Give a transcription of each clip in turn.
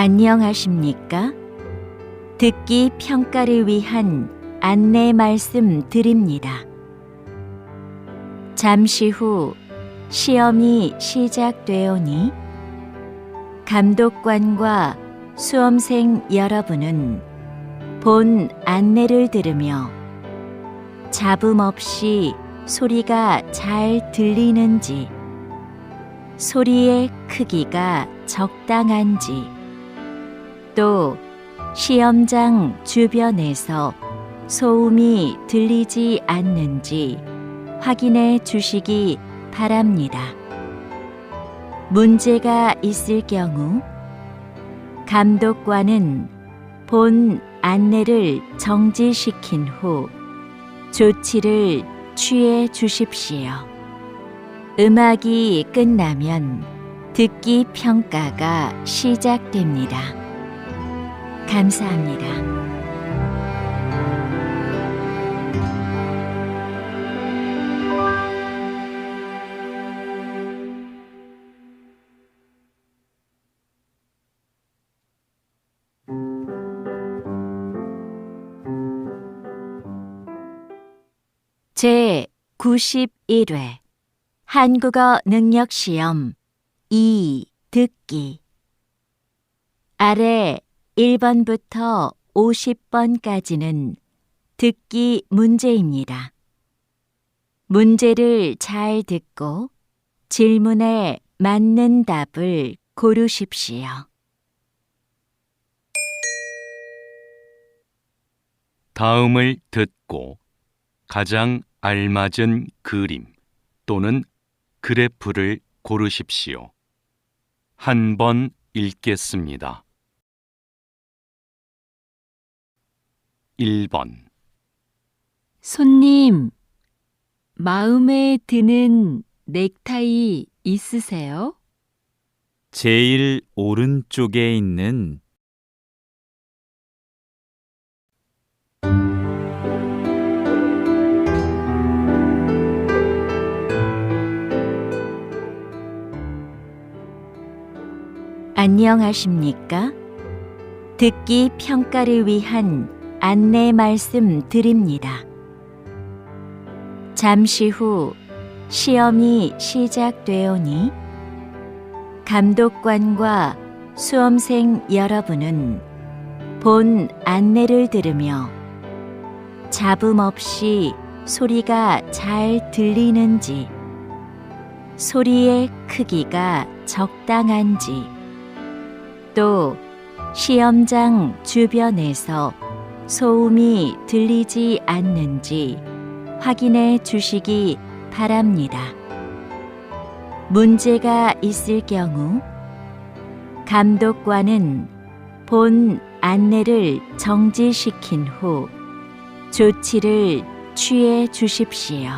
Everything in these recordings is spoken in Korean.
안녕하십니까? 듣기 평가를 위한 안내 말씀 드립니다. 잠시 후 시험이 시작되오니 감독관과 수험생 여러분은 본 안내를 들으며 잡음 없이 소리가 잘 들리는지, 소리의 크기가 적당한지, 또 시험장 주변에서 소음이 들리지 않는지 확인해 주시기 바랍니다. 문제가 있을 경우 감독관은 본 안내를 정지시킨 후 조치를 취해 주십시오. 음악이 끝나면 듣기 평가가 시작됩니다. 감사합니다. 제 91회 한국어 능력시험 2 듣기. 아래 1번부터 50번까지는 듣기 문제입니다. 문제를 잘 듣고 질문에 맞는 답을 고르십시오. 다음을 듣고 가장 알맞은 그림 또는 그래프를 고르십시오. 한 번 읽겠습니다. 1번. 손님, 마음에 드는 넥타이 있으세요? 제일 오른쪽에 있는 안녕하십니까? 듣기 평가를 위한 안내 말씀 드립니다. 잠시 후 시험이 시작되오니 감독관과 수험생 여러분은 본 안내를 들으며 잡음 없이 소리가 잘 들리는지, 소리의 크기가 적당한지, 또 시험장 주변에서 소음이 들리지 않는지 확인해 주시기 바랍니다. 문제가 있을 경우 감독관은 본 안내를 정지시킨 후 조치를 취해 주십시오.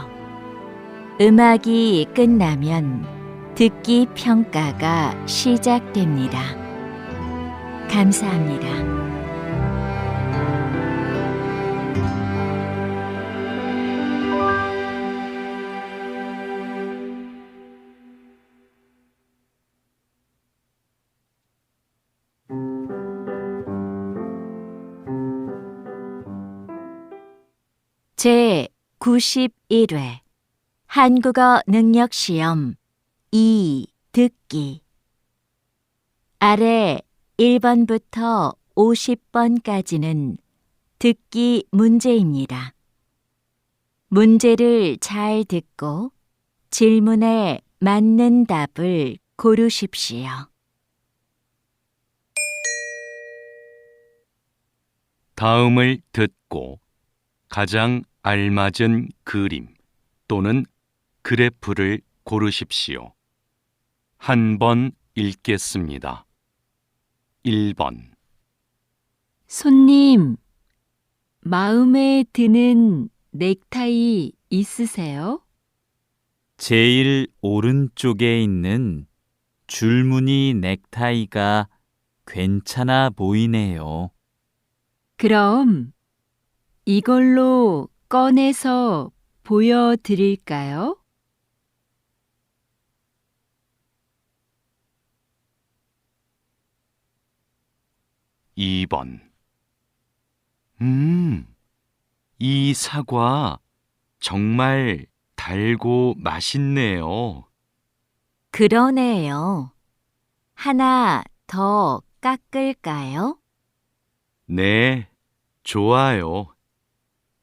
음악이 끝나면 듣기 평가가 시작됩니다. 감사합니다. 제 91회 한국어 능력시험 2 듣기. 아래 1번부터 50번까지는 듣기 문제입니다. 문제를 잘 듣고 질문에 맞는 답을 고르십시오. 다음을 듣고 가장 알맞은 그림 또는 그래프를 고르십시오. 한 번 읽겠습니다. 1번. 손님, 마음에 드는 넥타이 있으세요? 제일 오른쪽에 있는 줄무늬 넥타이가 괜찮아 보이네요. 그럼 이걸로 꺼내서 보여드릴까요? 2번. 이 사과 정말 달고 맛있네요. 그러네요. 하나 더 깎을까요? 네, 좋아요.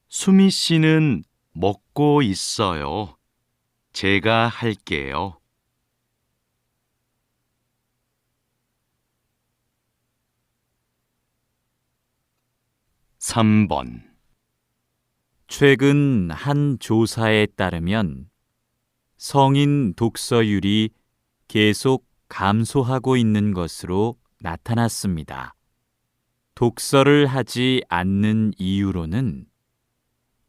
수미 씨는 먹고 있어요. 제가 할게요. 3번. 최근 한 조사에 따르면 성인 독서율이 계속 감소하고 있는 것으로 나타났습니다. 독서를 하지 않는 이유로는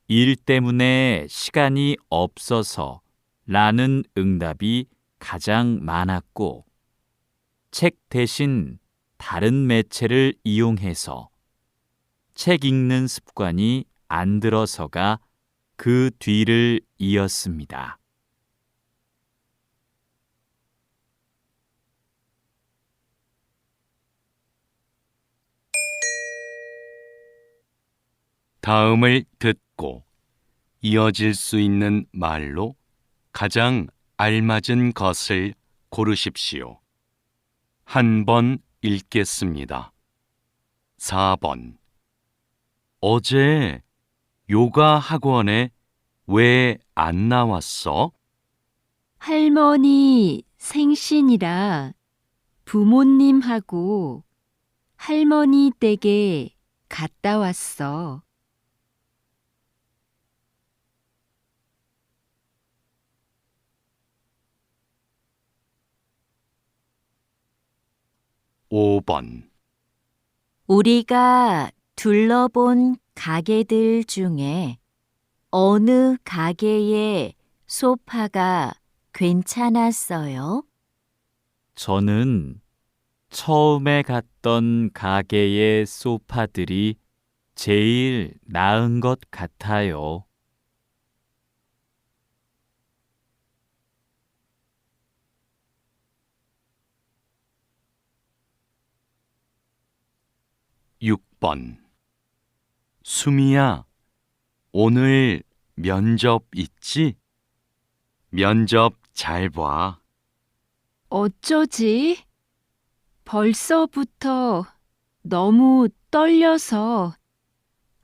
일 때문에 시간이 없어서 라는 응답이 가장 많았고, 책 대신 다른 매체를 이용해서 책 읽는 습관이 안 들어서가 그 뒤를 이었습니다. 다음을 듣고 이어질 수 있는 말로 가장 알맞은 것을 고르십시오. 한 번 읽겠습니다. 4번. 어제 요가 학원에 왜 안 나왔어? 할머니 생신이라 부모님하고 할머니 댁에 갔다 왔어. 5번. 우리가 둘러본 가게들 중에 어느 가게의 소파가 괜찮았어요? 저는 처음에 갔던 가게의 소파들이 제일 나은 것 같아요. 6번. 수미야, 오늘 면접 있지? 면접 잘 봐. 어쩌지? 벌써부터 너무 떨려서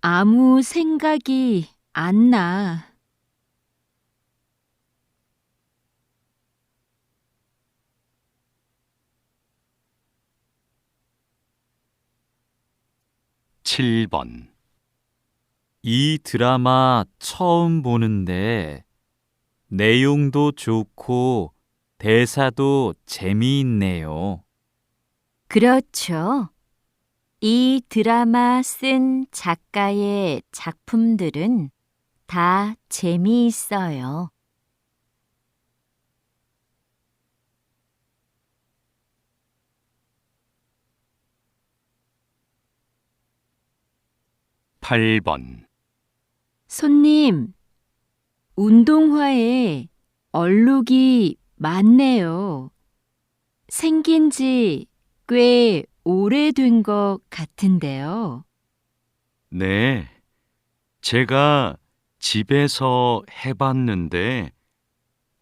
아무 생각이 안 나. 7번. 이 드라마 처음 보는데 내용도 좋고 대사도 재미있네요. 그렇죠. 이 드라마 쓴 작가의 작품들은 다 재미있어요. 8번. 손님, 운동화에 얼룩이 많네요. 생긴 지 꽤 오래된 것 같은데요. 네, 제가 집에서 해봤는데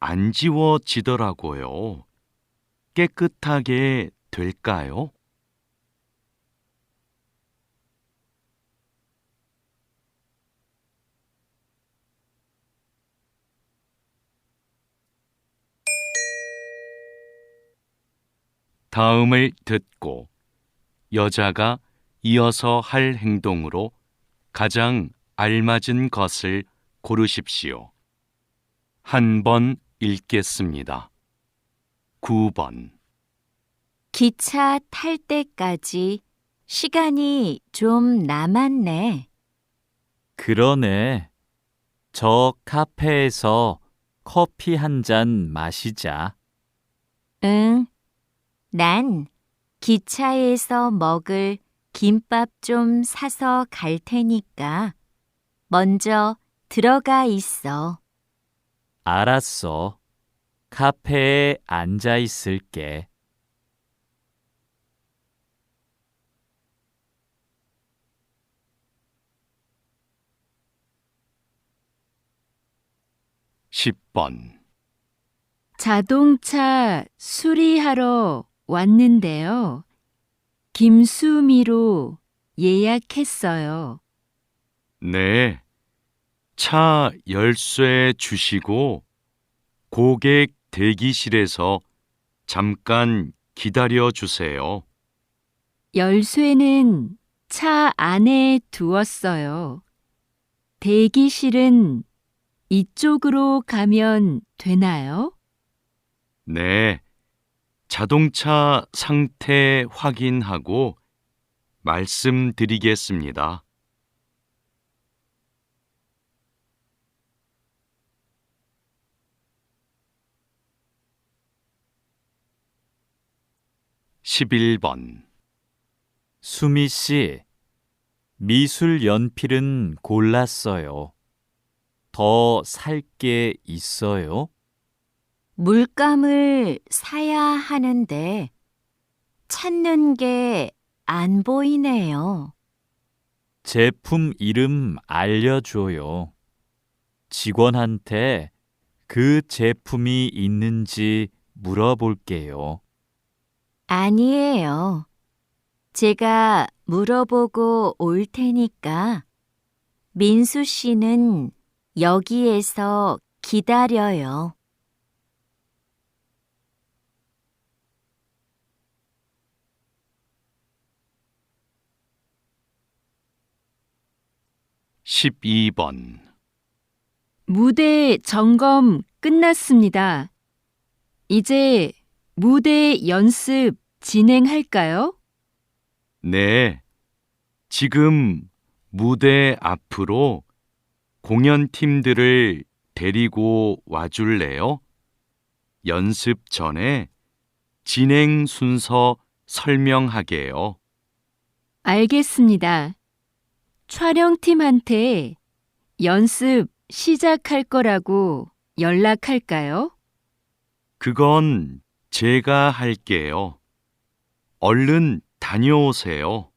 안 지워지더라고요. 깨끗하게 될까요? '다음을 듣고 여자가 이어서 할 행동으로 가장 알맞은 것을 고르십시오. 한 번 읽겠습니다. 9번. 기차 탈 때까지 시간이 좀 남았네. 그러네. 저 카페에서 커피 한 잔 마시자. 응. 난 기차에서 먹을 김밥 좀 사서 갈 테니까 먼저 들어가 있어. 알았어. 카페에 앉아 있을게. 10번. 자동차 수리하러 왔는데요. 김수미로 예약했어요. 네. 차 열쇠 주시고 고객 대기실에서 잠깐 기다려 주세요. 열쇠는 차 안에 두었어요. 대기실은 이쪽으로 가면 되나요? 네. 자동차 상태 확인하고 말씀드리겠습니다. (11번) 수미 씨, 미술 연필은 골랐어요. 더 살 게 있어요? 물감을 사야 하는데 찾는 게 안 보이네요. 제품 이름 알려줘요. 직원한테 그 제품이 있는지 물어볼게요. 아니에요. 제가 물어보고 올 테니까 민수 씨는 여기에서 기다려요. (12번) 무대 점검 끝났습니다. 이제 무대 연습 진행할까요? 네. 지금 무대 앞으로 공연팀들을 데리고 와줄래요? 연습 전에 진행 순서 설명하게요. 알겠습니다. 촬영팀한테 연습 시작할 거라고 연락할까요? 그건 제가 할게요. 얼른 다녀오세요.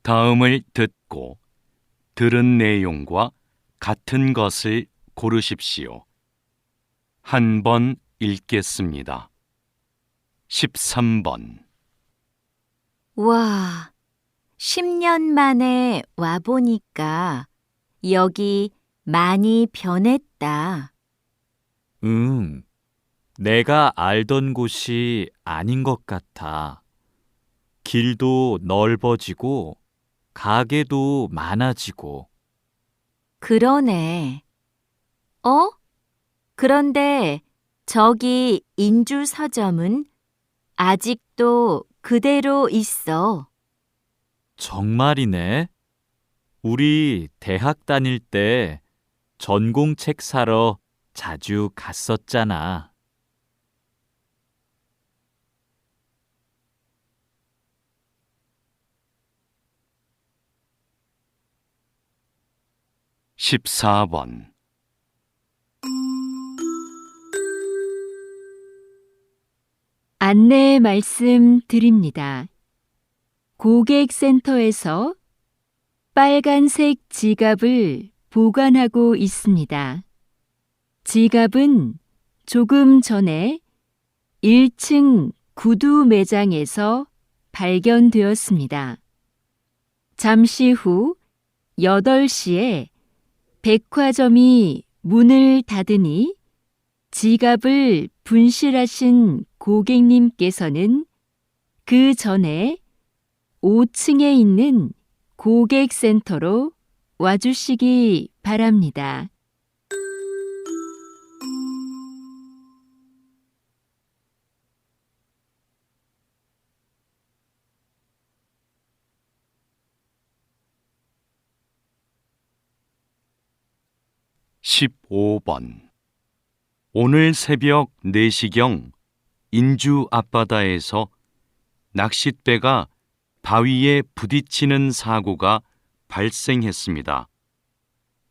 다음을 듣고 들은 내용과 같은 것을 고르십시오. 한 번 읽겠습니다. 13번. 와, 10년 만에 와보니까 여기 많이 변했다. 응, 내가 알던 곳이 아닌 것 같아. 길도 넓어지고, 가게도 많아지고. 그러네. 그런데 저기 인주 서점은 아직도 그대로 있어. 정말이네. 우리 대학 다닐 때 전공책 사러 자주 갔었잖아. (14번) 안내 말씀 드립니다. 고객센터에서 빨간색 지갑을 보관하고 있습니다. 지갑은 조금 전에 1층 구두 매장에서 발견되었습니다. 잠시 후 8시에 백화점이 문을 닫으니 지갑을 분실하신 고객님께서는 그 전에 5층에 있는 고객센터로 와주시기 바랍니다. (15번) 오늘 새벽 4시경 인주 앞바다에서 낚싯배가 바위에 부딪히는 사고가 발생했습니다.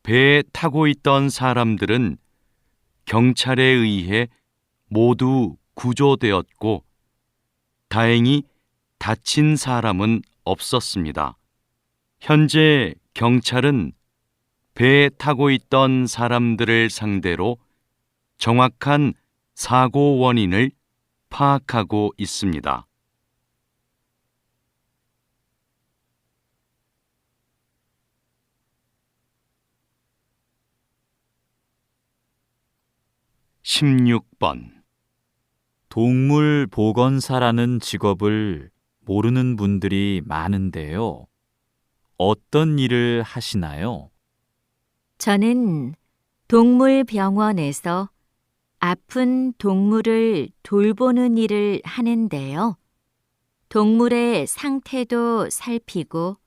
배에 타고 있던 사람들은 경찰에 의해 모두 구조되었고 다행히 다친 사람은 없었습니다. 현재 경찰은 배에 타고 있던 사람들을 상대로 정확한 사고 원인을 파악하고 있습니다. (16번) 동물 보건사라는 직업을 모르는 분들이 많은데요. 어떤 일을 하시나요? 저는 동물병원에서 아픈 동물을 돌보는 일을 하는데요. 동물의 상태도 살피고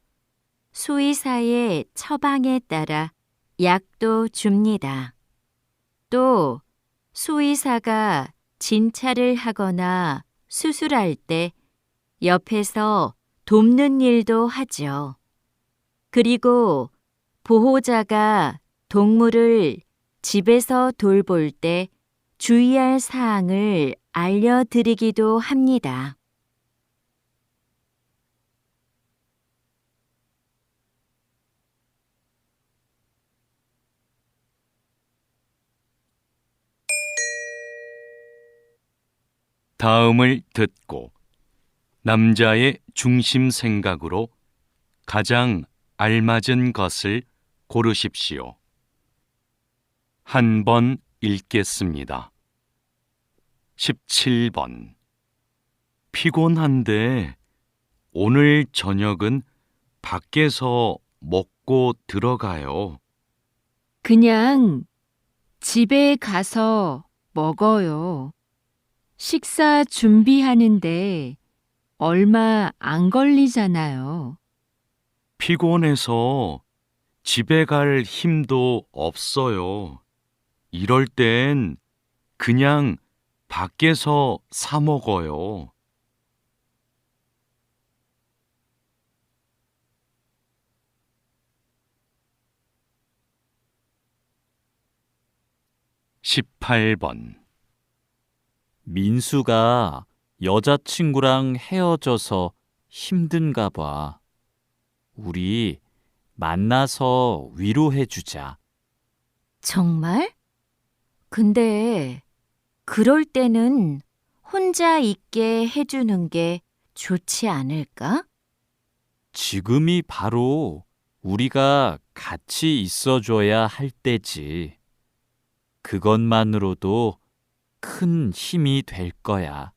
수의사의 처방에 따라 약도 줍니다. 또 수의사가 진찰을 하거나 수술할 때 옆에서 돕는 일도 하죠. 그리고 보호자가 동물을 집에서 돌볼 때 주의할 사항을 알려드리기도 합니다. 다음을 듣고 남자의 중심 생각으로 가장 알맞은 것을 고르십시오. 한 번 읽겠습니다. 17번. 피곤한데 오늘 저녁은 밖에서 먹고 들어가요. 그냥 집에 가서 먹어요. 식사 준비하는데 얼마 안 걸리잖아요. 피곤해서 집에 갈 힘도 없어요. 이럴 땐 그냥 밖에서 사 먹어요. (18번) 민수가 여자친구랑 헤어져서 힘든가 봐. 우리 만나서 위로해주자. 정말? 근데 그럴 때는 혼자 있게 해주는 게 좋지 않을까? 지금이 바로 우리가 같이 있어줘야 할 때지. 그것만으로도 큰 힘이 될 거야.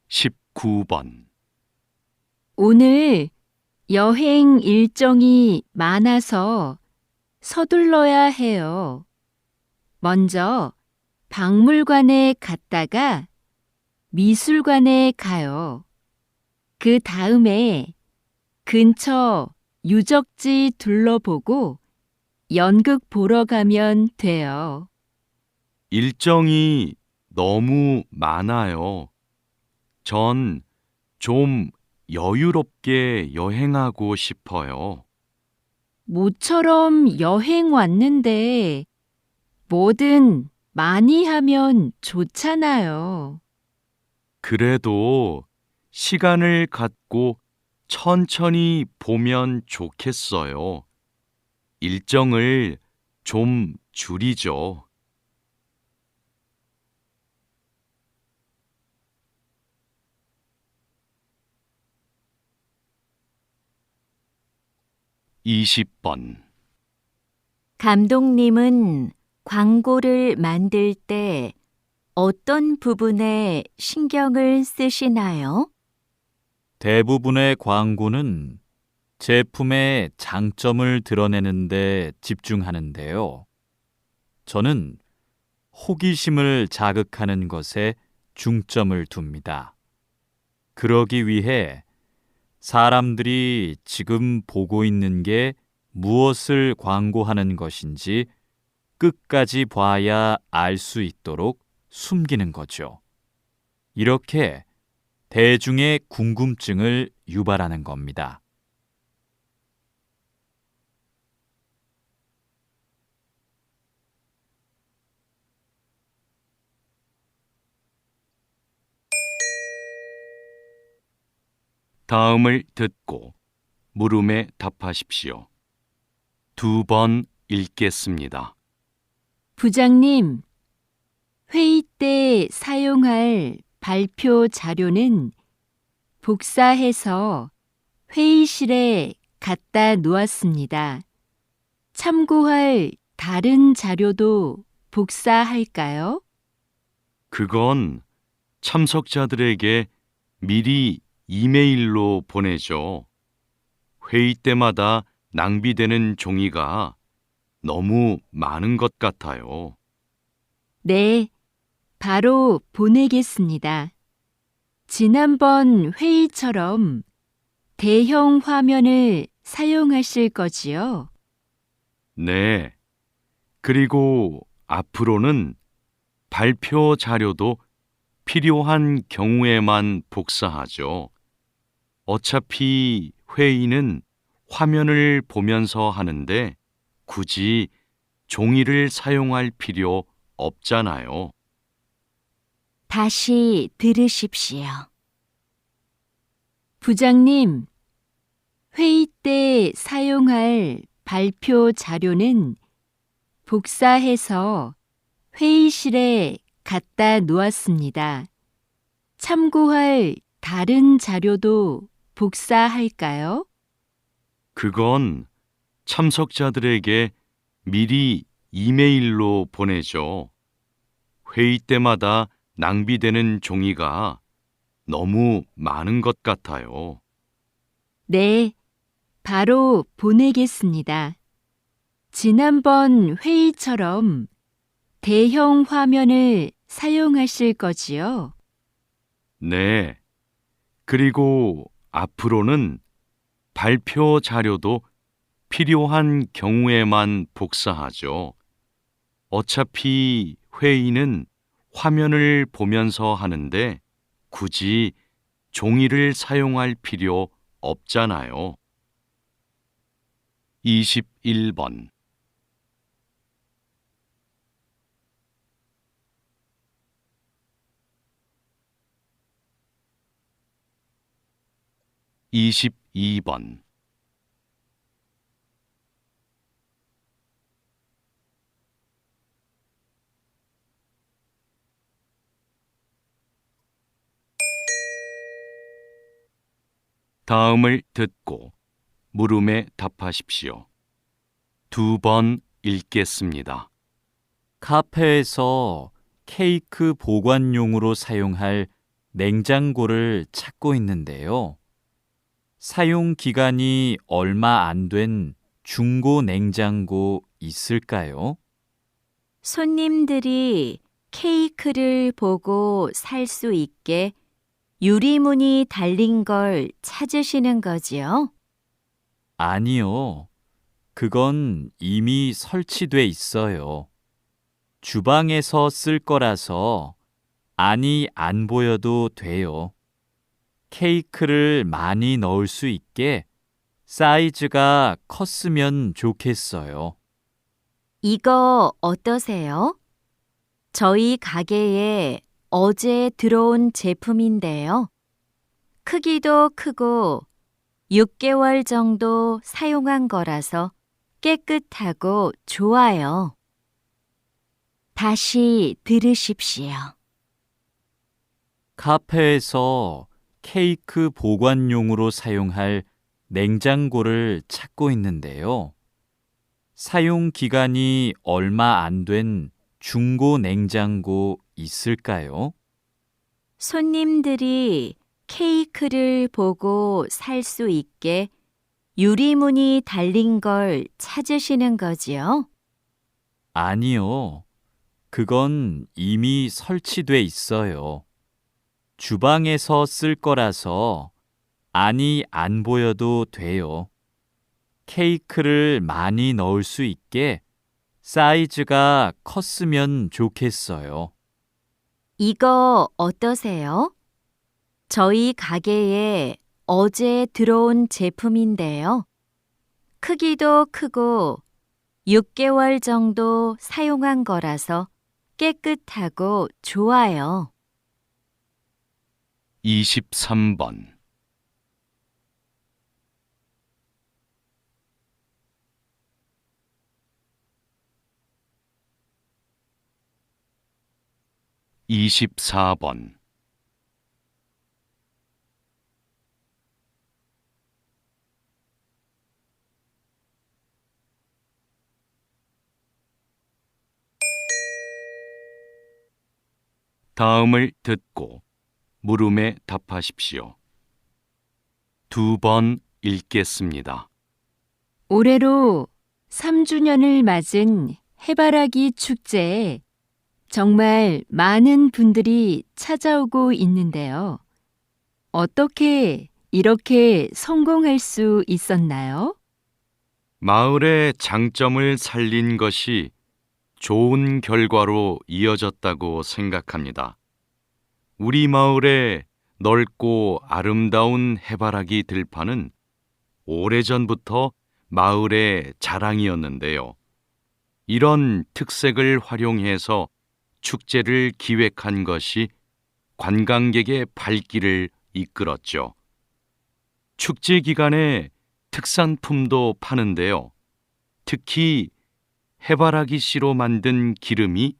(19번) 오늘 여행 일정이 많아서 서둘러야 해요. 먼저 박물관에 갔다가 미술관에 가요. 그 다음에 근처 유적지 둘러보고 연극 보러 가면 돼요. 일정이 너무 많아요. 전 좀 여유롭게 여행하고 싶어요. 모처럼 여행 왔는데 뭐든 많이 하면 좋잖아요. 그래도 시간을 갖고 천천히 보면 좋겠어요. 일정을 좀 줄이죠. (20번) 감독님은 광고를 만들 때 어떤 부분에 신경을 쓰시나요? 대부분의 광고는 제품의 장점을 드러내는 데 집중하는데요. 저는 호기심을 자극하는 것에 중점을 둡니다. 그러기 위해 사람들이 지금 보고 있는 게 무엇을 광고하는 것인지 끝까지 봐야 알 수 있도록 숨기는 거죠. 이렇게 대중의 궁금증을 유발하는 겁니다. 다음을 듣고 물음에 답하십시오. 2번 읽겠습니다. 부장님, 회의 때 사용할 발표 자료는 복사해서 회의실에 갖다 놓았습니다. 참고할 다른 자료도 복사할까요? 그건 참석자들에게 미리 이메일로 보내죠. 회의 때마다 낭비되는 종이가 너무 많은 것 같아요. 네, 바로 보내겠습니다. 지난번 회의처럼 대형 화면을 사용하실 거지요? 네. 그리고 앞으로는 발표 자료도 필요한 경우에만 복사하죠. 어차피 회의는 화면을 보면서 하는데 굳이 종이를 사용할 필요 없잖아요. 다시 들으십시오. 부장님, 회의 때 사용할 발표 자료는 복사해서 회의실에 갖다 놓았습니다. 참고할 다른 자료도 복사할까요? 그건 참석자들에게 미리 이메일로 보내죠. 회의 때마다 낭비되는 종이가 너무 많은 것 같아요. 네, 바로 보내겠습니다. 지난번 회의처럼 대형 화면을 사용하실 거지요? 네. 그리고 앞으로는 발표 자료도 필요한 경우에만 복사하죠. 어차피 회의는 화면을 보면서 하는데 굳이 종이를 사용할 필요 없잖아요. 21번 22번 다음을 듣고 물음에 답하십시오. 2번 읽겠습니다. 카페에서 케이크 보관용으로 사용할 냉장고를 찾고 있는데요. 사용 기간이 얼마 안 된 중고 냉장고 있을까요? 손님들이 케이크를 보고 살 수 있게 유리문이 달린 걸 찾으시는 거지요? 아니요. 그건 이미 설치돼 있어요. 주방에서 쓸 거라서 안이 안 보여도 돼요. 케이크를 많이 넣을 수 있게 사이즈가 컸으면 좋겠어요. 이거 어떠세요? 저희 가게에 어제 들어온 제품인데요. 크기도 크고 6개월 정도 사용한 거라서 깨끗하고 좋아요. 다시 들으십시오. 카페에서 케이크 보관용으로 사용할 냉장고를 찾고 있는데요. 사용 기간이 얼마 안 된 중고 냉장고 있을까요? 손님들이 케이크를 보고 살 수 있게 유리문이 달린 걸 찾으시는 거지요? 아니요. 그건 이미 설치돼 있어요. 주방에서 쓸 거라서 안이 안 보여도 돼요. 케이크를 많이 넣을 수 있게 사이즈가 컸으면 좋겠어요. 이거 어떠세요? 저희 가게에 어제 들어온 제품인데요. 크기도 크고 6개월 정도 사용한 거라서 깨끗하고 좋아요. 23번. 이십사 번. 다음을 듣고 물음에 답하십시오. 2번 읽겠습니다. 올해로 3주년을 맞은 해바라기 축제에 정말 많은 분들이 찾아오고 있는데요. 어떻게 이렇게 성공할 수 있었나요? 마을의 장점을 살린 것이 좋은 결과로 이어졌다고 생각합니다. 우리 마을의 넓고 아름다운 해바라기 들판은 오래전부터 마을의 자랑이었는데요. 이런 특색을 활용해서 축제를 기획한 것이 관광객의 발길을 이끌었죠. 축제 기간에 특산품도 파는데요. 특히 해바라기 씨로 만든 기름이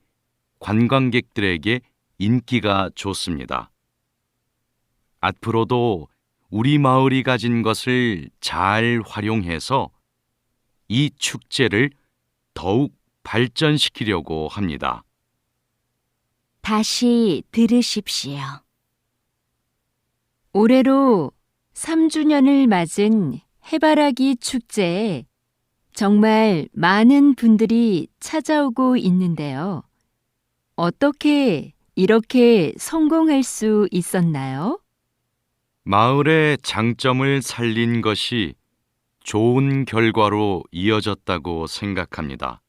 관광객들에게 인기가 좋습니다. 앞으로도 우리 마을이 가진 것을 잘 활용해서 이 축제를 더욱 발전시키려고 합니다. 다시 들으십시오. 올해로 3주년을 맞은 해바라기 축제에 정말 많은 분들이 찾아오고 있는데요. 어떻게 이렇게 성공할 수 있었나요? 마을의 장점을 살린 것이 좋은 결과로 이어졌다고 생각합니다.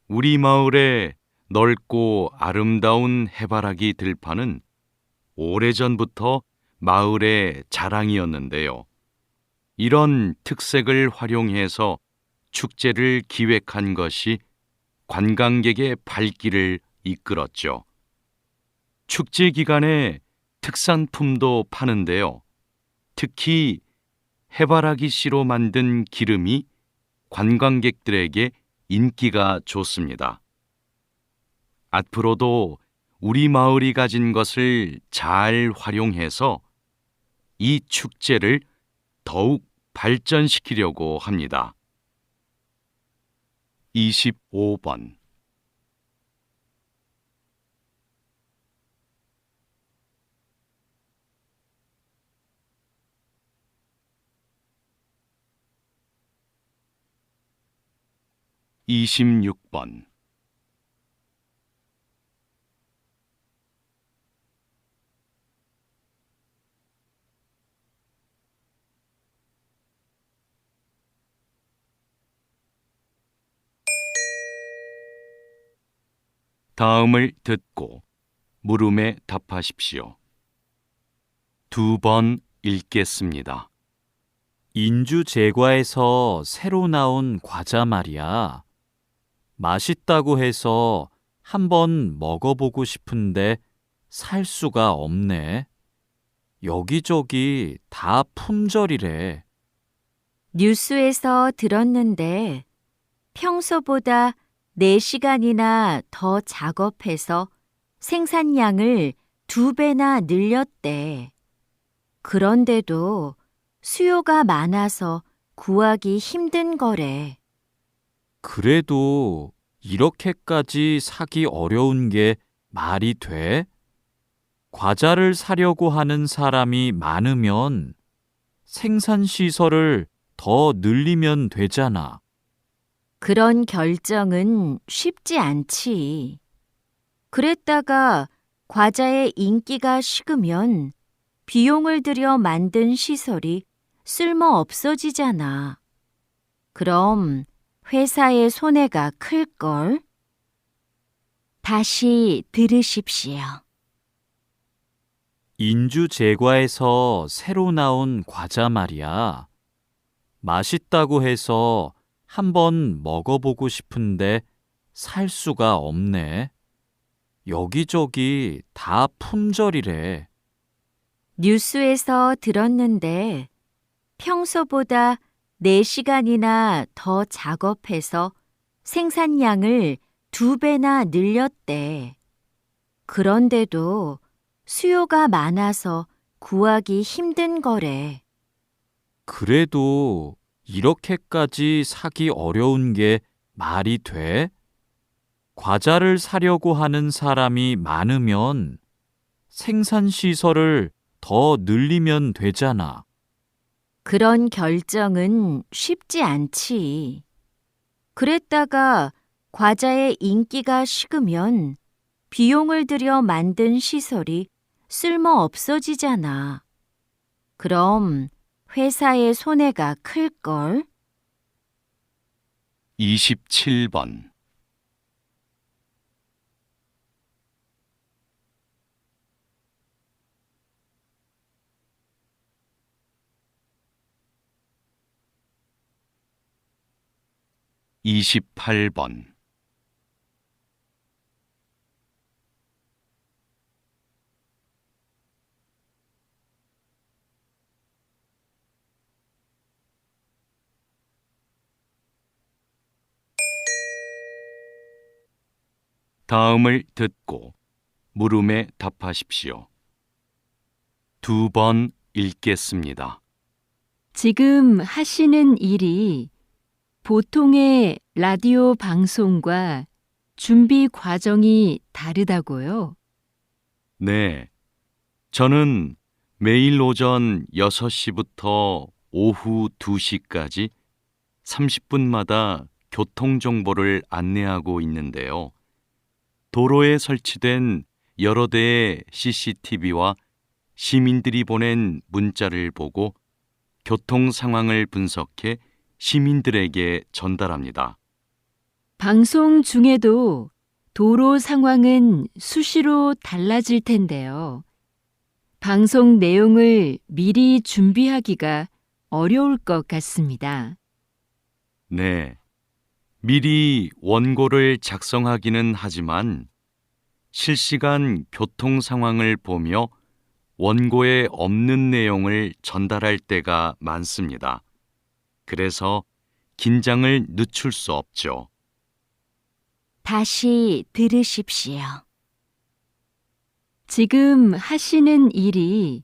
우리 마을의 넓고 아름다운 해바라기 들판은 오래전부터 마을의 자랑이었는데요. 이런 특색을 활용해서 축제를 기획한 것이 관광객의 발길을 이끌었죠. 축제 기간에 특산품도 파는데요. 특히 해바라기 씨로 만든 기름이 관광객들에게 인기가 좋습니다. 앞으로도 우리 마을이 가진 것을 잘 활용해서 이 축제를 더욱 발전시키려고 합니다. 25번. 이십육 번. 다음을 듣고 물음에 답하십시오. 2번 읽겠습니다. 인주 제과에서 새로 나온 과자 말이야. 맛있다고 해서 한번 먹어보고 싶은데 살 수가 없네. 여기저기 다 품절이래. 뉴스에서 들었는데 평소보다 4시간이나 더 작업해서 생산량을 2배나 늘렸대. 그런데도 수요가 많아서 구하기 힘든 거래. 그래도 이렇게까지 사기 어려운 게 말이 돼? 과자를 사려고 하는 사람이 많으면 생산시설을 더 늘리면 되잖아. 그런 결정은 쉽지 않지. 그랬다가 과자의 인기가 식으면 비용을 들여 만든 시설이 쓸모 없어지잖아. 그럼 회사의 손해가 클걸? 다시 들으십시오. 인주 제과에서 새로 나온 과자 말이야. 맛있다고 해서 한번 먹어보고 싶은데 살 수가 없네. 여기저기 다 품절이래. 뉴스에서 들었는데 평소보다 4시간이나 더 작업해서 생산량을 2배나 늘렸대. 그런데도 수요가 많아서 구하기 힘든 거래. 그래도 이렇게까지 사기 어려운 게 말이 돼? 과자를 사려고 하는 사람이 많으면 생산시설을 더 늘리면 되잖아. 그런 결정은 쉽지 않지. 그랬다가 과자의 인기가 식으면 비용을 들여 만든 시설이 쓸모 없어지잖아. 그럼 회사의 손해가 클걸? 27번. 이십팔 번. 다음을 듣고 물음에 답하십시오. 2번 읽겠습니다. 지금 하시는 일이 보통의 라디오 방송과 준비 과정이 다르다고요? 네. 저는 매일 오전 6시부터 오후 2시까지 30분마다 교통정보를 안내하고 있는데요. 도로에 설치된 여러 대의 CCTV와 시민들이 보낸 문자를 보고 교통 상황을 분석해 시민들에게 전달합니다. 방송 중에도 도로 상황은 수시로 달라질 텐데요. 방송 내용을 미리 준비하기가 어려울 것 같습니다. 네. 미리 원고를 작성하기는 하지만 실시간 교통 상황을 보며 원고에 없는 내용을 전달할 때가 많습니다. 그래서 긴장을 늦출 수 없죠. 다시 들으십시오. 지금 하시는 일이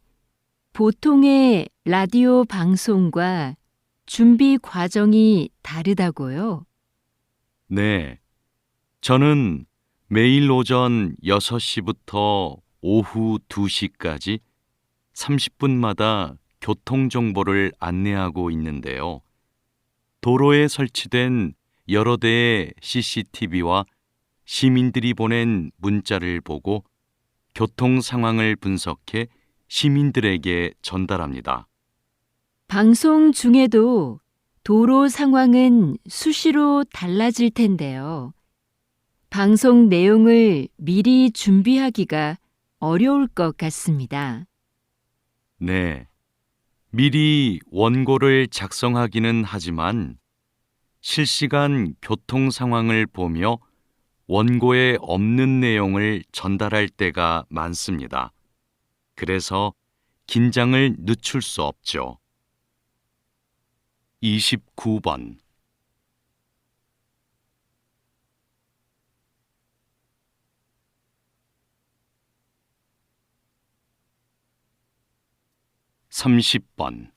보통의 라디오 방송과 준비 과정이 다르다고요? 네. 저는 매일 오전 6시부터 오후 2시까지 30분마다 교통정보를 안내하고 있는데요. 도로에 설치된 여러 대의 CCTV와 시민들이 보낸 문자를 보고 교통 상황을 분석해 시민들에게 전달합니다. 방송 중에도 도로 상황은 수시로 달라질 텐데요. 방송 내용을 미리 준비하기가 어려울 것 같습니다. 네. 미리 원고를 작성하기는 하지만 실시간 교통 상황을 보며 원고에 없는 내용을 전달할 때가 많습니다. 그래서 긴장을 늦출 수 없죠. 29번. 삼십 번.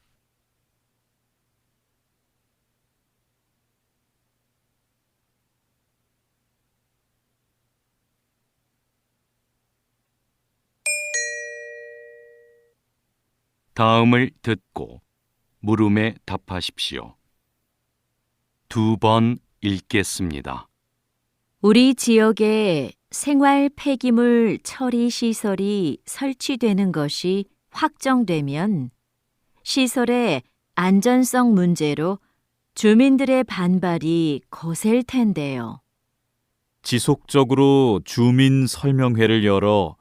다음을 듣고 물음에 답하십시오. 2번 읽겠습니다. 우리 지역에 생활 폐기물 처리 시설이 설치되는 것이 확정되면 시설의 안전성 문제로 주민들의 반발이 거셀 텐데요. 지속적으로 주민 설명회를 열어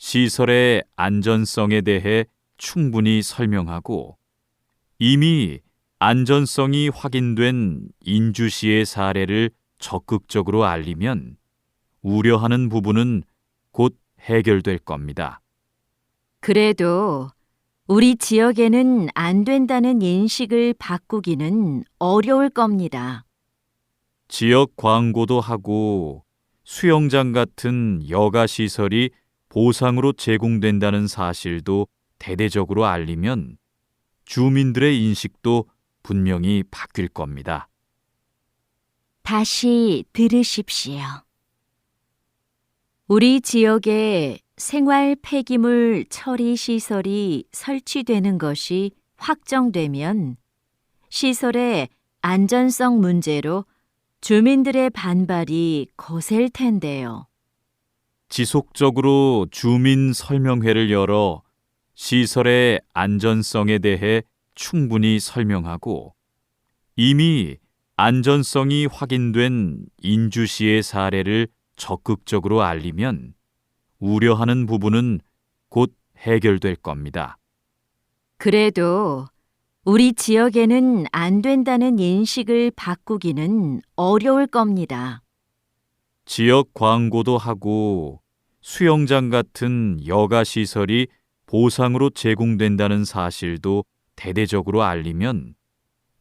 시설의 안전성에 대해 충분히 설명하고 이미 안전성이 확인된 인주시의 사례를 적극적으로 알리면 우려하는 부분은 곧 해결될 겁니다. 그래도 우리 지역에는 안 된다는 인식을 바꾸기는 어려울 겁니다. 지역 광고도 하고 수영장 같은 여가 시설이 보상으로 제공된다는 사실도 대대적으로 알리면 주민들의 인식도 분명히 바뀔 겁니다. 다시 들으십시오. 우리 지역에 생활 폐기물 처리 시설이 설치되는 것이 확정되면 시설의 안전성 문제로 주민들의 반발이 거셀 텐데요. 지속적으로 주민 설명회를 열어 시설의 안전성에 대해 충분히 설명하고 이미 안전성이 확인된 인주시의 사례를 적극적으로 알리면 우려하는 부분은 곧 해결될 겁니다. 그래도 우리 지역에는 안 된다는 인식을 바꾸기는 어려울 겁니다. 지역 광고도 하고 수영장 같은 여가 시설이 보상으로 제공된다는 사실도 대대적으로 알리면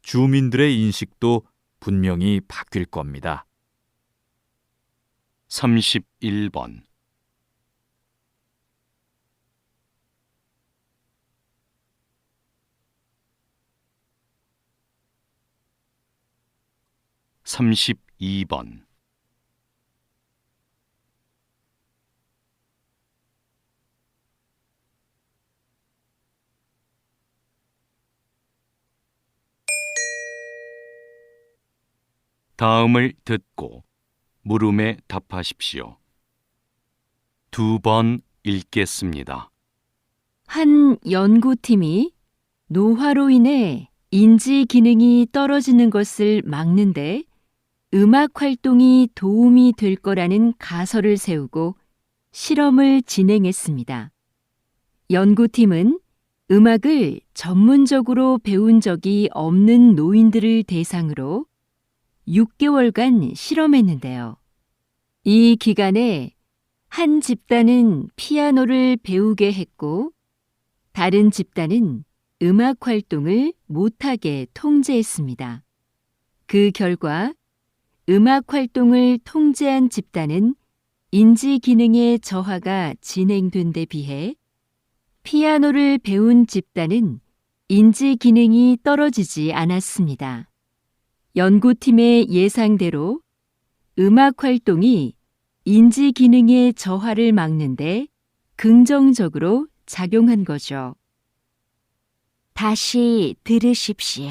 주민들의 인식도 분명히 바뀔 겁니다. 31번. (32번) 다음을 듣고 물음에 답하십시오. 2번 읽겠습니다. 한 연구팀이 노화로 인해 인지 기능이 떨어지는 것을 막는데 음악 활동이 도움이 될 거라는 가설을 세우고 실험을 진행했습니다. 연구팀은 음악을 전문적으로 배운 적이 없는 노인들을 대상으로 6개월간 실험했는데요. 이 기간에 한 집단은 피아노를 배우게 했고 다른 집단은 음악 활동을 못하게 통제했습니다. 그 결과 음악 활동을 통제한 집단은 인지 기능의 저하가 진행된 데 비해 피아노를 배운 집단은 인지 기능이 떨어지지 않았습니다. 연구팀의 예상대로 음악 활동이 인지 기능의 저하를 막는데 긍정적으로 작용한 거죠. 다시 들으십시오.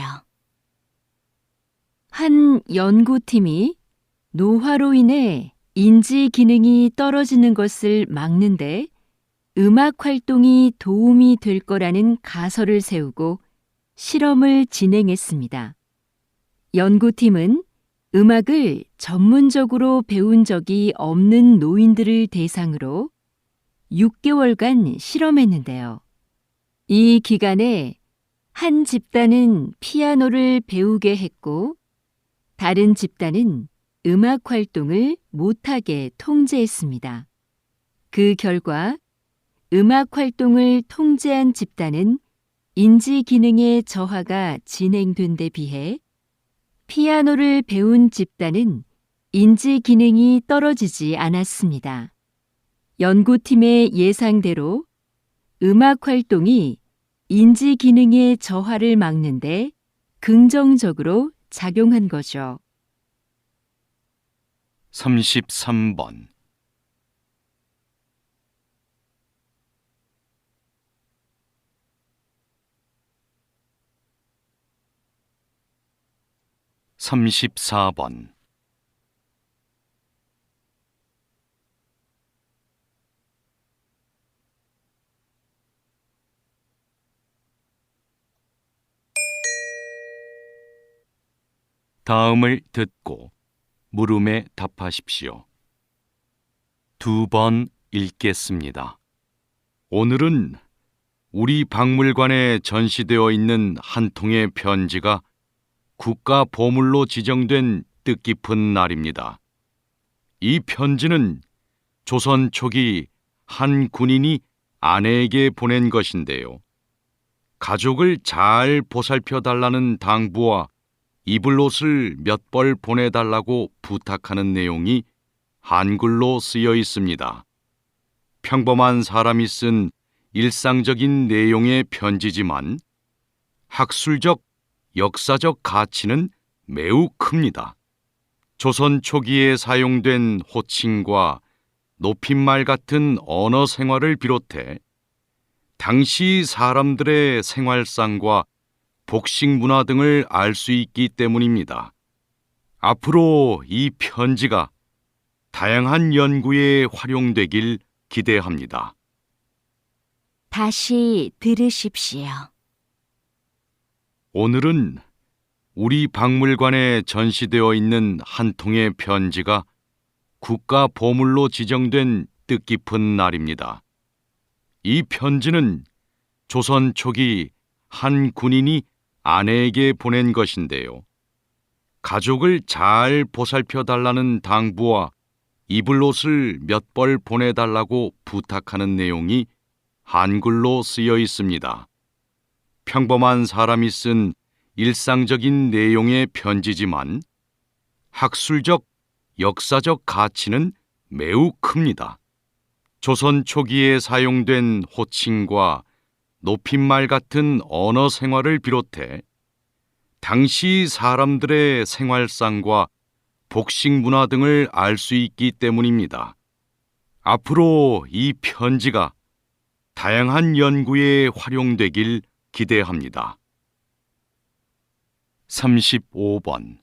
한 연구팀이 노화로 인해 인지 기능이 떨어지는 것을 막는데 음악 활동이 도움이 될 거라는 가설을 세우고 실험을 진행했습니다. 연구팀은 음악을 전문적으로 배운 적이 없는 노인들을 대상으로 6개월간 실험했는데요. 이 기간에 한 집단은 피아노를 배우게 했고 다른 집단은 음악 활동을 못하게 통제했습니다. 그 결과 음악 활동을 통제한 집단은 인지 기능의 저하가 진행된 데 비해 피아노를 배운 집단은 인지 기능이 떨어지지 않았습니다. 연구팀의 예상대로 음악 활동이 인지 기능의 저하를 막는데 긍정적으로 작용한 거죠. 33번. (34번) 다음을 듣고 물음에 답하십시오. 2번 읽겠습니다. 오늘은 우리 박물관에 전시되어 있는 한 통의 편지가 국가 보물로 지정된 뜻깊은 날입니다. 이 편지는 조선 초기 한 군인이 아내에게 보낸 것인데요. 가족을 잘 보살펴 달라는 당부와 입을 옷을 몇 벌 보내달라고 부탁하는 내용이 한글로 쓰여 있습니다. 평범한 사람이 쓴 일상적인 내용의 편지지만 학술적, 역사적 가치는 매우 큽니다. 조선 초기에 사용된 호칭과 높임말 같은 언어 생활을 비롯해 당시 사람들의 생활상과 복식 문화 등을 알 수 있기 때문입니다. 앞으로 이 편지가 다양한 연구에 활용되길 기대합니다. 다시 들으십시오. 오늘은 우리 박물관에 전시되어 있는 한 통의 편지가 국가 보물로 지정된 뜻깊은 날입니다. 이 편지는 조선 초기 한 군인이 아내에게 보낸 것인데요. 가족을 잘 보살펴 달라는 당부와 입을 옷을 몇 벌 보내달라고 부탁하는 내용이 한글로 쓰여 있습니다. 평범한 사람이 쓴 일상적인 내용의 편지지만 학술적, 역사적 가치는 매우 큽니다. 조선 초기에 사용된 호칭과 높임말 같은 언어 생활을 비롯해 당시 사람들의 생활상과 복식 문화 등을 알 수 있기 때문입니다. 앞으로 이 편지가 다양한 연구에 활용되길 기대합니다. 35번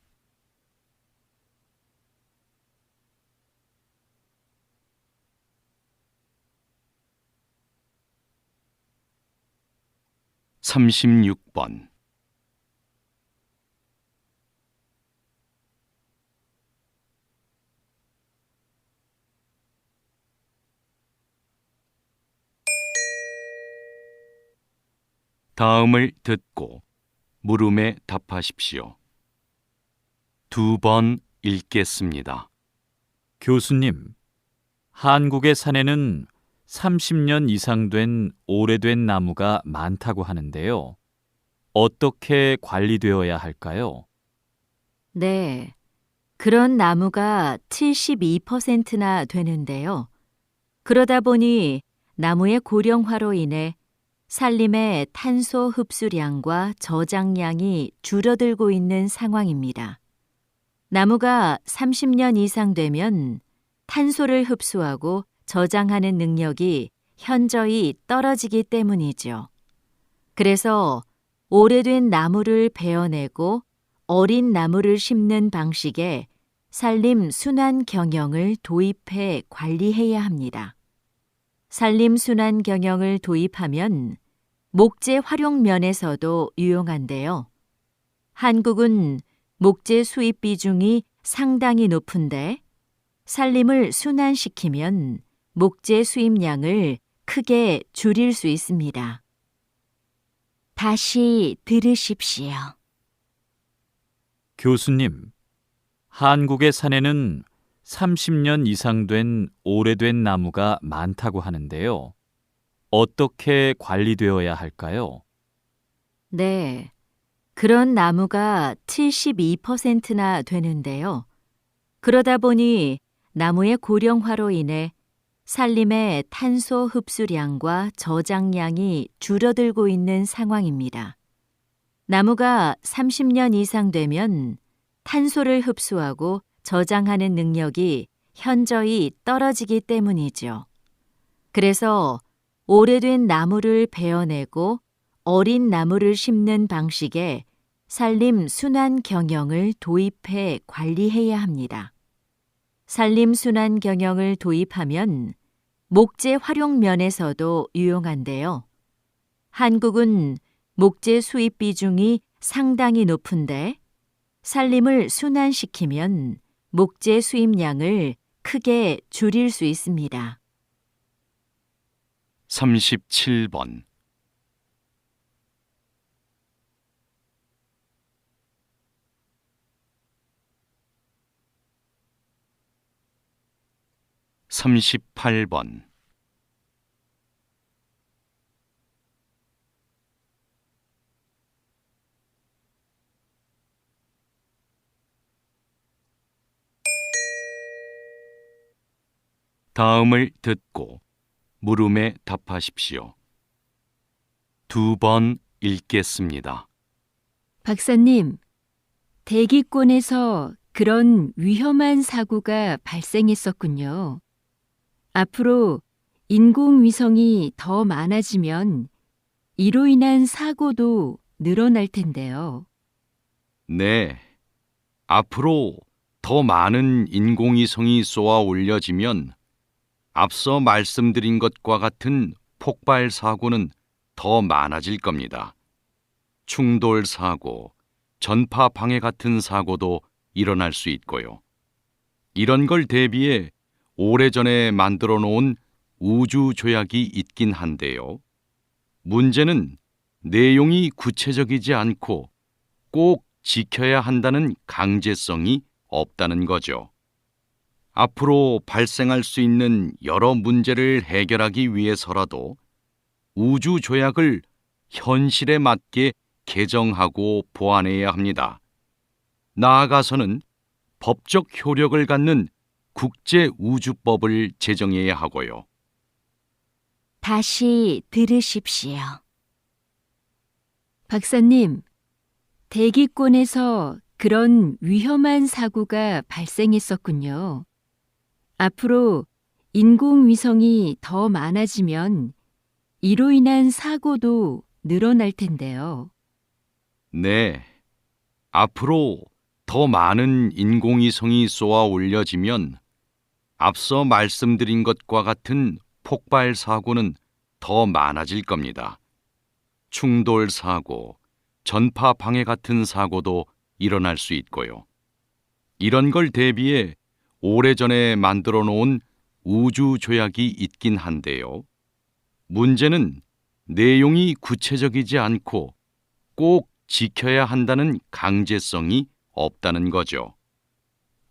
36번 다음을 듣고 물음에 답하십시오. 2번 읽겠습니다. 교수님, 한국의 산에는 30년 이상 된 오래된 나무가 많다고 하는데요. 어떻게 관리되어야 할까요? 네, 그런 나무가 72%나 되는데요. 그러다 보니 나무의 고령화로 인해 산림의 탄소 흡수량과 저장량이 줄어들고 있는 상황입니다. 나무가 30년 이상 되면 탄소를 흡수하고 저장하는 능력이 현저히 떨어지기 때문이죠. 그래서 오래된 나무를 베어내고 어린 나무를 심는 방식의 산림 순환 경영을 도입해 관리해야 합니다. 산림 순환 경영을 도입하면 목재 활용 면에서도 유용한데요. 한국은 목재 수입 비중이 상당히 높은데 산림을 순환시키면 목재 수입량을 크게 줄일 수 있습니다. 다시 들으십시오. 교수님, 한국의 산에는 30년 이상 된 오래된 나무가 많다고 하는데요. 어떻게 관리되어야 할까요? 네, 그런 나무가 72%나 되는데요. 그러다 보니 나무의 고령화로 인해 산림의 탄소 흡수량과 저장량이 줄어들고 있는 상황입니다. 나무가 30년 이상 되면 탄소를 흡수하고 저장하는 능력이 현저히 떨어지기 때문이죠. 그래서 오래된 나무를 베어내고 어린 나무를 심는 방식의 산림 순환 경영을 도입해 관리해야 합니다. 산림 순환 경영을 도입하면 목재 활용 면에서도 유용한데요. 한국은 목재 수입 비중이 상당히 높은데 산림을 순환시키면 목재 수입량을 크게 줄일 수 있습니다. 37번, 38번, '다음을 듣고 물음에 답하십시오. 2번 읽겠습니다. 박사님, 대기권에서 그런 위험한 사고가 발생했었군요. 앞으로 인공위성이 더 많아지면 이로 인한 사고도 늘어날 텐데요. 네, 앞으로 더 많은 인공위성이 쏘아 올려지면 앞서 말씀드린 것과 같은 폭발 사고는 더 많아질 겁니다. 충돌 사고, 전파 방해 같은 사고도 일어날 수 있고요. 이런 걸 대비해 오래전에 만들어 놓은 우주 조약이 있긴 한데요. 문제는 내용이 구체적이지 않고 꼭 지켜야 한다는 강제성이 없다는 거죠. 앞으로 발생할 수 있는 여러 문제를 해결하기 위해서라도 우주 조약을 현실에 맞게 개정하고 보완해야 합니다. 나아가서는 법적 효력을 갖는 국제 우주법을 제정해야 하고요. 다시 들으십시오. 박사님, 대기권에서 그런 위험한 사고가 발생했었군요. 앞으로 인공위성이 더 많아지면 이로 인한 사고도 늘어날 텐데요. 네, 앞으로 더 많은 인공위성이 쏘아 올려지면 앞서 말씀드린 것과 같은 폭발 사고는 더 많아질 겁니다. 충돌 사고, 전파 방해 같은 사고도 일어날 수 있고요. 이런 걸 대비해 오래전에 만들어 놓은 우주 조약이 있긴 한데요. 문제는 내용이 구체적이지 않고 꼭 지켜야 한다는 강제성이 없다는 거죠.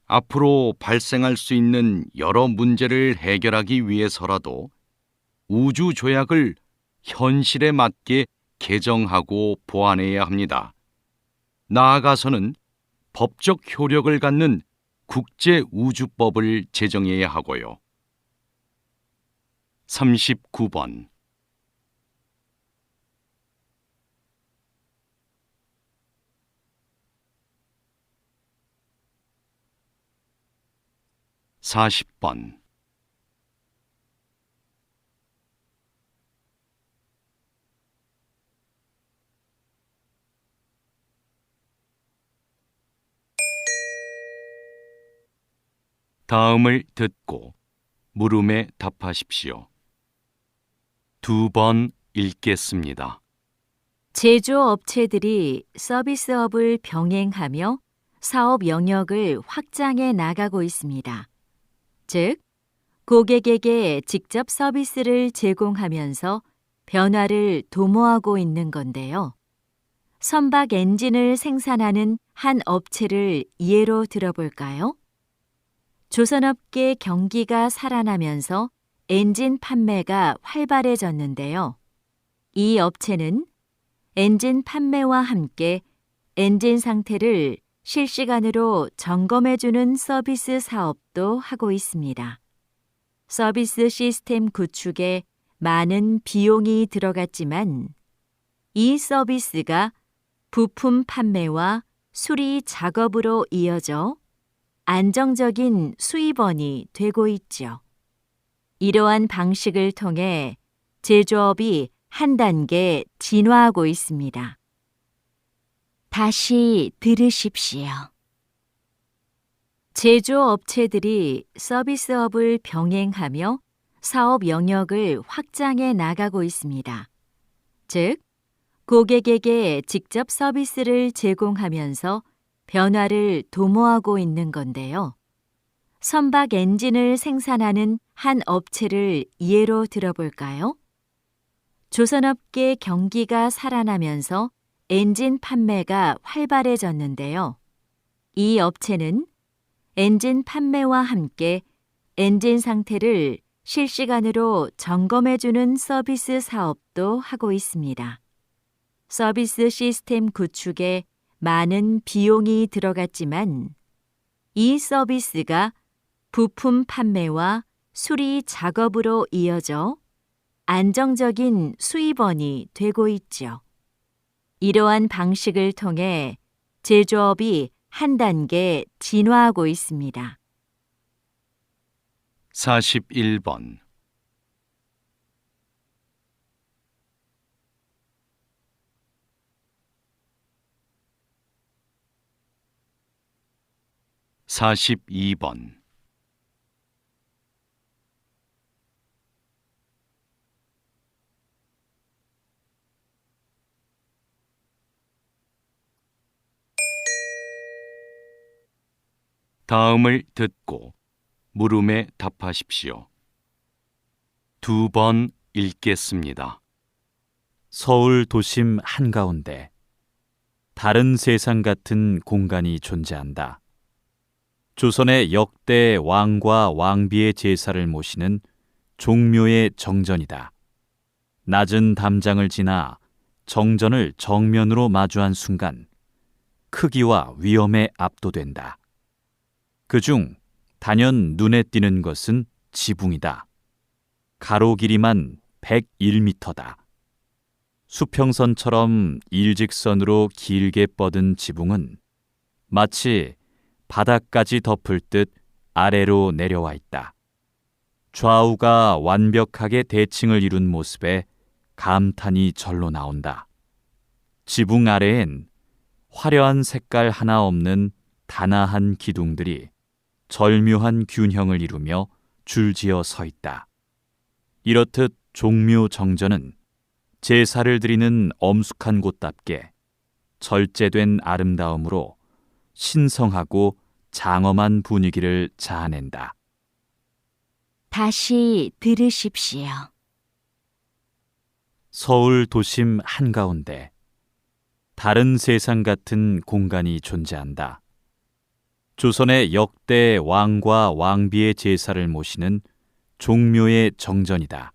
앞으로 발생할 수 있는 여러 문제를 해결하기 위해서라도 우주 조약을 현실에 맞게 개정하고 보완해야 합니다. 나아가서는 법적 효력을 갖는 국제 우주법을 제정해야 하고요. 39번, 40번, '다음을 듣고 물음에 답하십시오. 2번 읽겠습니다. 제조업체들이 서비스업을 병행하며 사업 영역을 확장해 나가고 있습니다. 즉, 고객에게 직접 서비스를 제공하면서 변화를 도모하고 있는 건데요. 선박 엔진을 생산하는 한 업체를 예로 들어볼까요? 조선업계 경기가 살아나면서 엔진 판매가 활발해졌는데요. 이 업체는 엔진 판매와 함께 엔진 상태를 실시간으로 점검해주는 서비스 사업도 하고 있습니다. 서비스 시스템 구축에 많은 비용이 들어갔지만 이 서비스가 부품 판매와 수리 작업으로 이어져 안정적인 수입원이 되고 있죠. 이러한 방식을 통해 제조업이 한 단계 진화하고 있습니다. 다시 들으십시오. 제조업체들이 서비스업을 병행하며 사업 영역을 확장해 나가고 있습니다. 즉, 고객에게 직접 서비스를 제공하면서 변화를 도모하고 있는 건데요. 선박 엔진을 생산하는 한 업체를 예로 들어볼까요? 조선업계 경기가 살아나면서 엔진 판매가 활발해졌는데요. 이 업체는 엔진 판매와 함께 엔진 상태를 실시간으로 점검해주는 서비스 사업도 하고 있습니다. 서비스 시스템 구축에 많은 비용이 들어갔지만 이 서비스가 부품 판매와 수리 작업으로 이어져 안정적인 수입원이 되고 있죠. 이러한 방식을 통해 제조업이 한 단계 진화하고 있습니다. 41번 42번 '다음을 듣고 물음에 답하십시오. 2번 읽겠습니다. 서울 도심 한가운데 다른 세상 같은 공간이 존재한다. 조선의 역대 왕과 왕비의 제사를 모시는 종묘의 정전이다. 낮은 담장을 지나 정전을 정면으로 마주한 순간 크기와 위험에 압도된다. 그중 단연 눈에 띄는 것은 지붕이다. 가로 길이만 101m다. 수평선처럼 일직선으로 길게 뻗은 지붕은 마치 바닥까지 덮을 듯 아래로 내려와 있다. 좌우가 완벽하게 대칭을 이룬 모습에 감탄이 절로 나온다. 지붕 아래엔 화려한 색깔 하나 없는 단아한 기둥들이 절묘한 균형을 이루며 줄지어 서 있다. 이렇듯 종묘 정전은 제사를 드리는 엄숙한 곳답게 절제된 아름다움으로 신성하고 장엄한 분위기를 자아낸다. 다시 들으십시오. 서울 도심 한가운데 다른 세상 같은 공간이 존재한다. 조선의 역대 왕과 왕비의 제사를 모시는 종묘의 정전이다.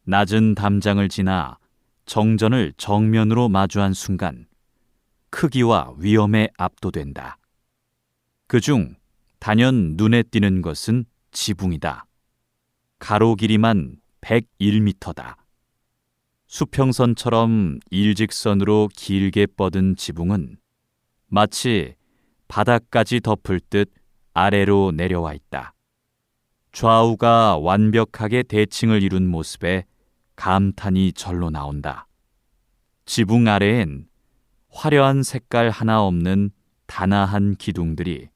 낮은 담장을 지나 정전을 정면으로 마주한 순간 크기와 위험에 압도된다. 그중 단연 눈에 띄는 것은 지붕이다. 가로 길이만 101m다. 수평선처럼 일직선으로 길게 뻗은 지붕은 마치 바닥까지 덮을 듯 아래로 내려와 있다. 좌우가 완벽하게 대칭을 이룬 모습에 감탄이 절로 나온다. 지붕 아래엔 화려한 색깔 하나 없는 단아한 기둥들이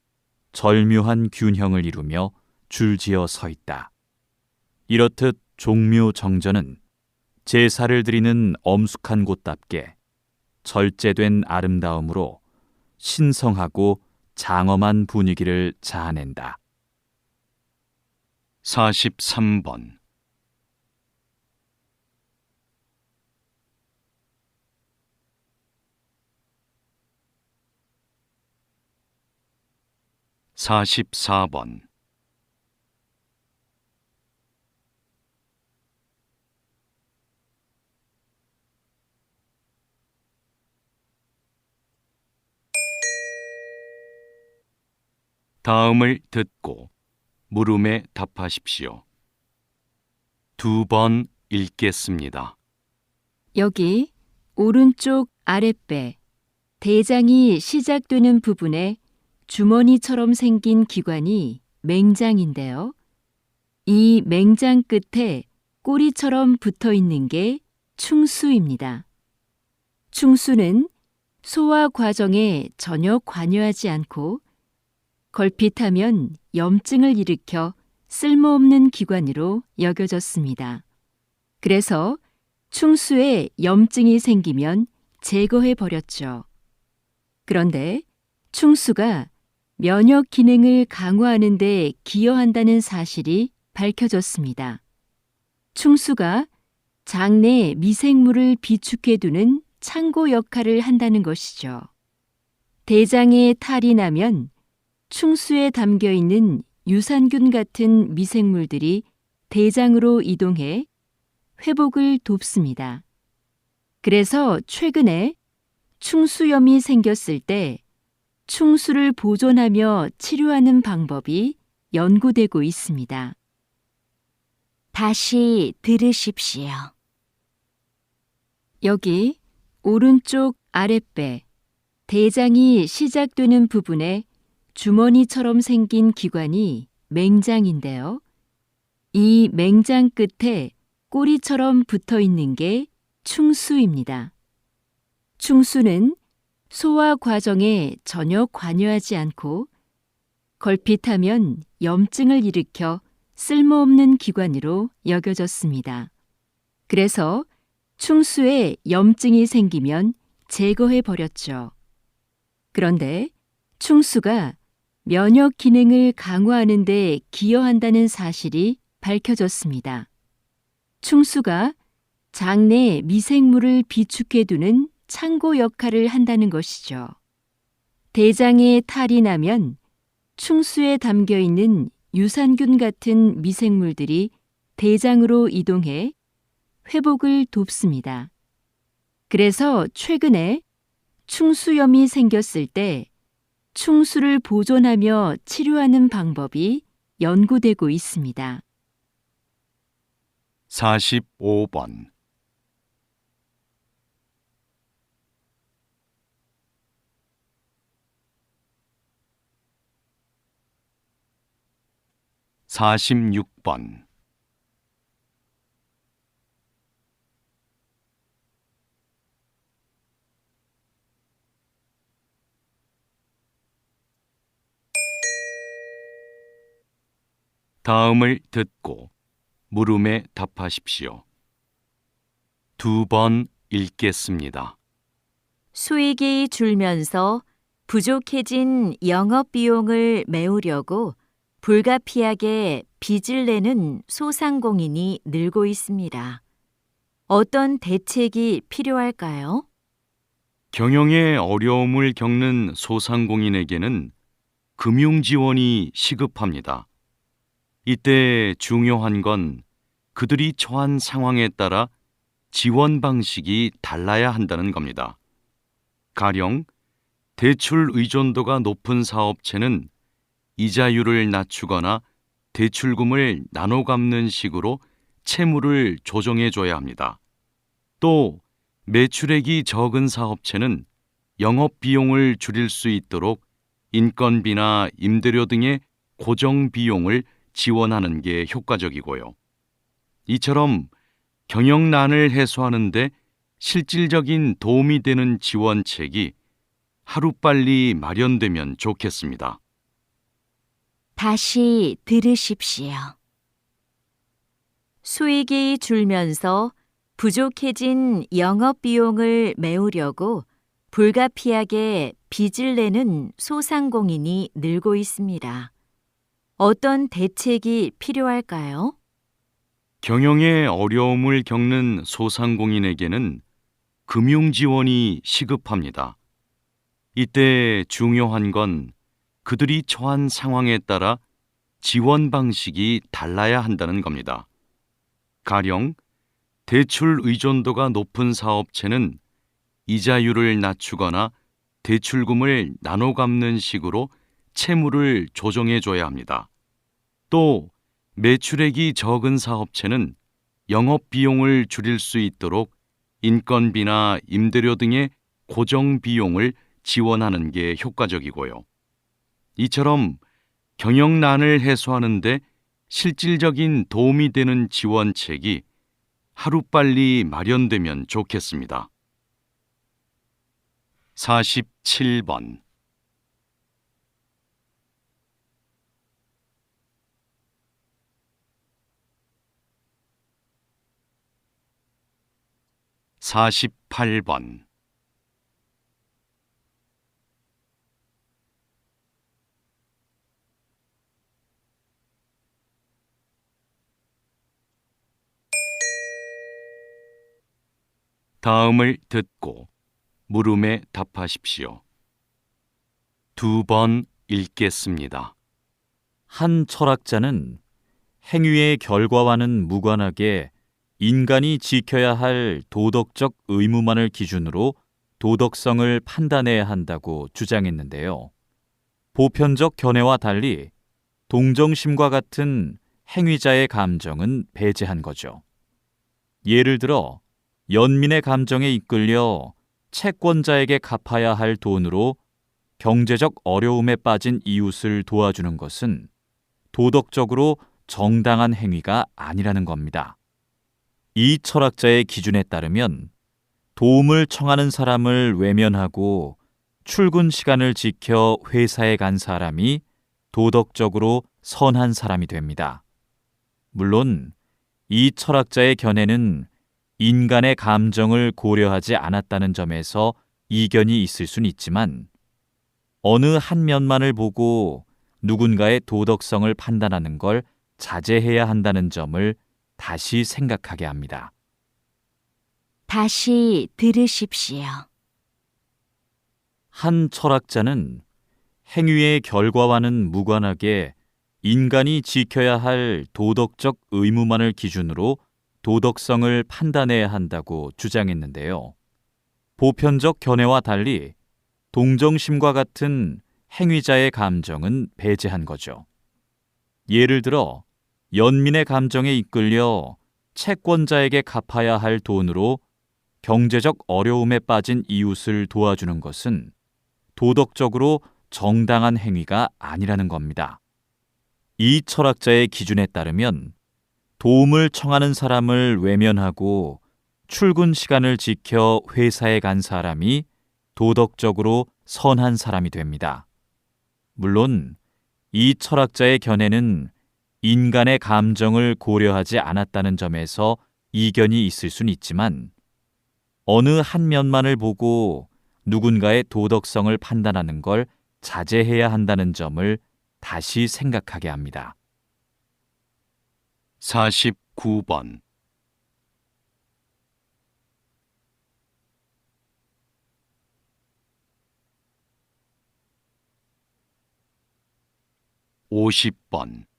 절묘한 균형을 이루며 줄지어 서 있다. 이렇듯 종묘 정전은 제사를 드리는 엄숙한 곳답게 절제된 아름다움으로 신성하고 장엄한 분위기를 자아낸다. 43번 44번 다음을 듣고 물음에 답하십시오. 2번 읽겠습니다. 여기 오른쪽 아랫배, 대장이 시작되는 부분에 주머니처럼 생긴 기관이 맹장인데요. 이 맹장 끝에 꼬리처럼 붙어 있는 게 충수입니다. 충수는 소화 과정에 전혀 관여하지 않고 걸핏하면 염증을 일으켜 쓸모없는 기관으로 여겨졌습니다. 그래서 충수에 염증이 생기면 제거해 버렸죠. 그런데 충수가 면역 기능을 강화하는 데 기여한다는 사실이 밝혀졌습니다. 충수가 장내 미생물을 비축해두는 창고 역할을 한다는 것이죠. 대장에 탈이 나면 충수에 담겨 있는 유산균 같은 미생물들이 대장으로 이동해 회복을 돕습니다. 그래서 최근에 충수염이 생겼을 때 충수를 보존하며 치료하는 방법이 연구되고 있습니다. 다시 들으십시오. 여기 오른쪽 아랫배, 대장이 시작되는 부분에 주머니처럼 생긴 기관이 맹장인데요. 이 맹장 끝에 꼬리처럼 붙어 있는 게 충수입니다. 충수는 소화 과정에 전혀 관여하지 않고 걸핏하면 염증을 일으켜 쓸모없는 기관으로 여겨졌습니다. 그래서 충수에 염증이 생기면 제거해 버렸죠. 그런데 충수가 면역 기능을 강화하는 데 기여한다는 사실이 밝혀졌습니다. 충수가 장내 미생물을 비축해두는 창고 역할을 한다는 것이죠. 대장에 탈이 나면 충수에 담겨 있는 유산균 같은 미생물들이 대장으로 이동해 회복을 돕습니다. 그래서 최근에 충수염이 생겼을 때 충수를 보존하며 치료하는 방법이 연구되고 있습니다. 45번. 46번. 다음을 듣고 물음에 답하십시오. 2번 읽겠습니다. 수익이 줄면서 부족해진 영업 비용을 메우려고 불가피하게 빚을 내는 소상공인이 늘고 있습니다. 어떤 대책이 필요할까요? 경영에 어려움을 겪는 소상공인에게는 금융 지원이 시급합니다. 이때 중요한 건 그들이 처한 상황에 따라 지원 방식이 달라야 한다는 겁니다. 가령 대출 의존도가 높은 사업체는 이자율을 낮추거나 대출금을 나눠 갚는 식으로 채무를 조정해 줘야 합니다. 또 매출액이 적은 사업체는 영업 비용을 줄일 수 있도록 인건비나 임대료 등의 고정 비용을 지원하는 게 효과적이고요. 이처럼 경영난을 해소하는 데 실질적인 도움이 되는 지원책이 하루빨리 마련되면 좋겠습니다. 다시 들으십시오. 수익이 줄면서 부족해진 영업 비용을 메우려고 불가피하게 빚을 내는 소상공인이 늘고 있습니다. 어떤 대책이 필요할까요? 경영에 어려움을 겪는 소상공인에게는 금융 지원이 시급합니다. 이때 중요한 건 그들이 처한 상황에 따라 지원 방식이 달라야 한다는 겁니다. 가령 대출 의존도가 높은 사업체는 이자율을 낮추거나 대출금을 나눠 갚는 식으로 채무를 조정해 줘야 합니다. 또 매출액이 적은 사업체는 영업 비용을 줄일 수 있도록 인건비나 임대료 등의 고정 비용을 지원하는 게 효과적이고요. 이처럼 경영난을 해소하는 데 실질적인 도움이 되는 지원책이 하루빨리 마련되면 좋겠습니다. 47번. 48번. 다음을 듣고 물음에 답하십시오. 2번 읽겠습니다. 한 철학자는 행위의 결과와는 무관하게 인간이 지켜야 할 도덕적 의무만을 기준으로 도덕성을 판단해야 한다고 주장했는데요. 보편적 견해와 달리 동정심과 같은 행위자의 감정은 배제한 거죠. 예를 들어 연민의 감정에 이끌려 채권자에게 갚아야 할 돈으로 경제적 어려움에 빠진 이웃을 도와주는 것은 도덕적으로 정당한 행위가 아니라는 겁니다. 이 철학자의 기준에 따르면 도움을 청하는 사람을 외면하고 출근 시간을 지켜 회사에 간 사람이 도덕적으로 선한 사람이 됩니다. 물론 이 철학자의 견해는 인간의 감정을 고려하지 않았다는 점에서 이견이 있을 순 있지만 어느 한 면만을 보고 누군가의 도덕성을 판단하는 걸 자제해야 한다는 점을 다시 생각하게 합니다. 다시 들으십시오. 한 철학자는 행위의 결과와는 무관하게 인간이 지켜야 할 도덕적 의무만을 기준으로 도덕성을 판단해야 한다고 주장했는데요. 보편적 견해와 달리 동정심과 같은 행위자의 감정은 배제한 거죠. 예를 들어 연민의 감정에 이끌려 채권자에게 갚아야 할 돈으로 경제적 어려움에 빠진 이웃을 도와주는 것은 도덕적으로 정당한 행위가 아니라는 겁니다. 이 철학자의 기준에 따르면 도움을 청하는 사람을 외면하고 출근 시간을 지켜 회사에 간 사람이 도덕적으로 선한 사람이 됩니다. 물론 이 철학자의 견해는 인간의 감정을 고려하지 않았다는 점에서 이견이 있을 순 있지만 어느 한 면만을 보고 누군가의 도덕성을 판단하는 걸 자제해야 한다는 점을 다시 생각하게 합니다. 49번 50번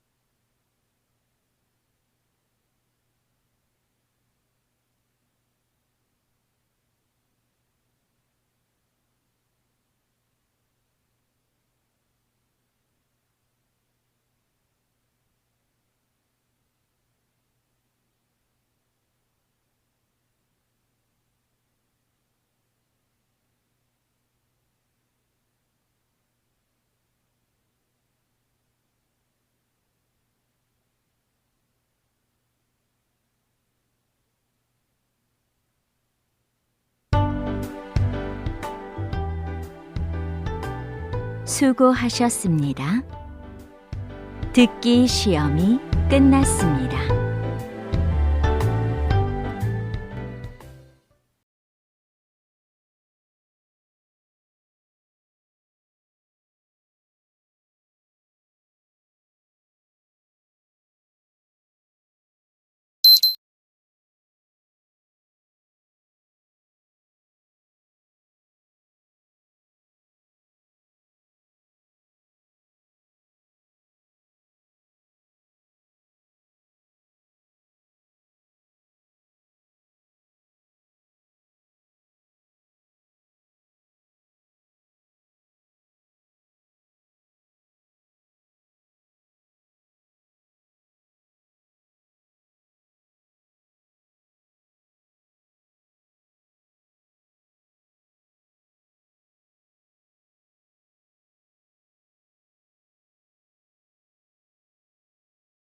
수고하셨습니다. 듣기 시험이 끝났습니다.